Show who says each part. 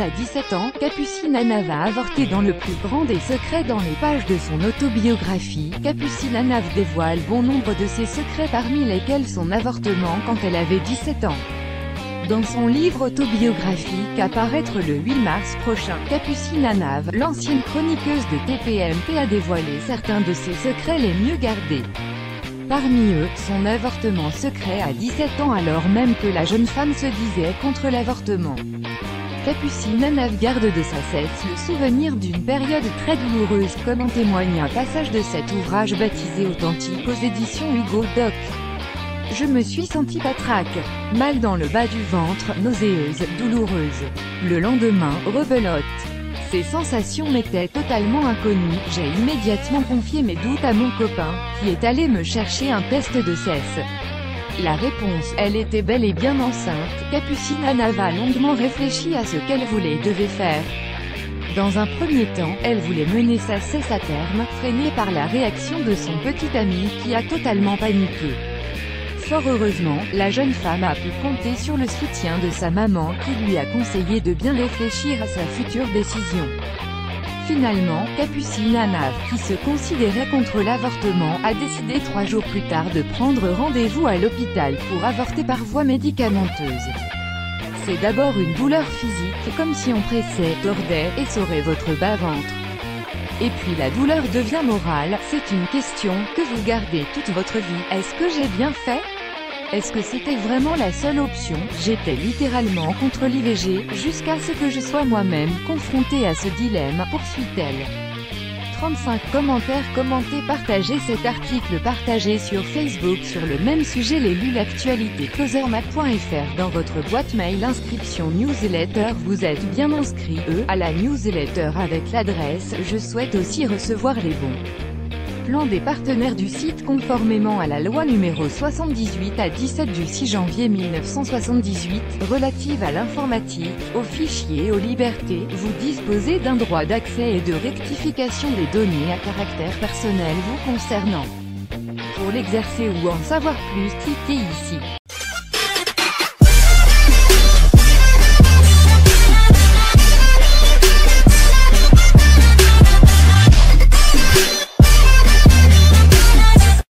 Speaker 1: à 17 ans, Capucine Anna va avorter dans le plus grand des secrets. Dans les pages de son autobiographie, Capucine Anna dévoile bon nombre de ses secrets, parmi lesquels son avortement quand elle avait 17 ans. Dans son livre autobiographique à paraître le 8 mars prochain, Capucine Anna, l'ancienne chroniqueuse de TPMP, a dévoilé certains de ses secrets les mieux gardés. Parmi eux, son avortement secret à 17 ans, alors même que la jeune femme se disait contre l'avortement. Capucine Anna garde de sa cesse le souvenir d'une période très douloureuse, comme en témoigne un passage de cet ouvrage baptisé Authentique aux éditions Hugo Doc. Je me suis sentie patraque, mal dans le bas du ventre, nauséeuse, douloureuse. Le lendemain, rebelote. Ces sensations m'étaient totalement inconnues. J'ai immédiatement confié mes doutes à mon copain, qui est allé me chercher un test de cesse. La réponse, elle était bel et bien enceinte. Capucine Anna a longuement réfléchi à ce qu'elle voulait et devait faire. Dans un premier temps, elle voulait mener sa cesse à terme, freinée par la réaction de son petit ami, qui a totalement paniqué. Fort heureusement, la jeune femme a pu compter sur le soutien de sa maman, qui lui a conseillé de bien réfléchir à sa future décision. Finalement, Capucine Anna, qui se considérait contre l'avortement, a décidé 3 jours plus tard de prendre rendez-vous à l'hôpital pour avorter par voie médicamenteuse. C'est d'abord une douleur physique, comme si on pressait, tordait, essorait votre bas-ventre. Et puis la douleur devient morale. C'est une question que vous gardez toute votre vie. Est-ce que j'ai bien fait? Est-ce que c'était vraiment la seule option? J'étais littéralement contre l'IVG, jusqu'à ce que je sois moi-même confrontée à ce dilemme, poursuit-elle. 35 commentaires. Commentez, partagez cet article, partagé sur Facebook sur le même sujet. Les lu l'actualité closermap.fr dans votre boîte mail. Inscription newsletter. Vous êtes bien inscrit à la newsletter avec l'adresse. Je souhaite aussi recevoir les bons plans des partenaires du site conformément à la loi numéro 78/17 du 6 janvier 1978, relative à l'informatique, aux fichiers et aux libertés. Vous disposez d'un droit d'accès et de rectification des données à caractère personnel vous concernant. Pour l'exercer ou en savoir plus, cliquez ici.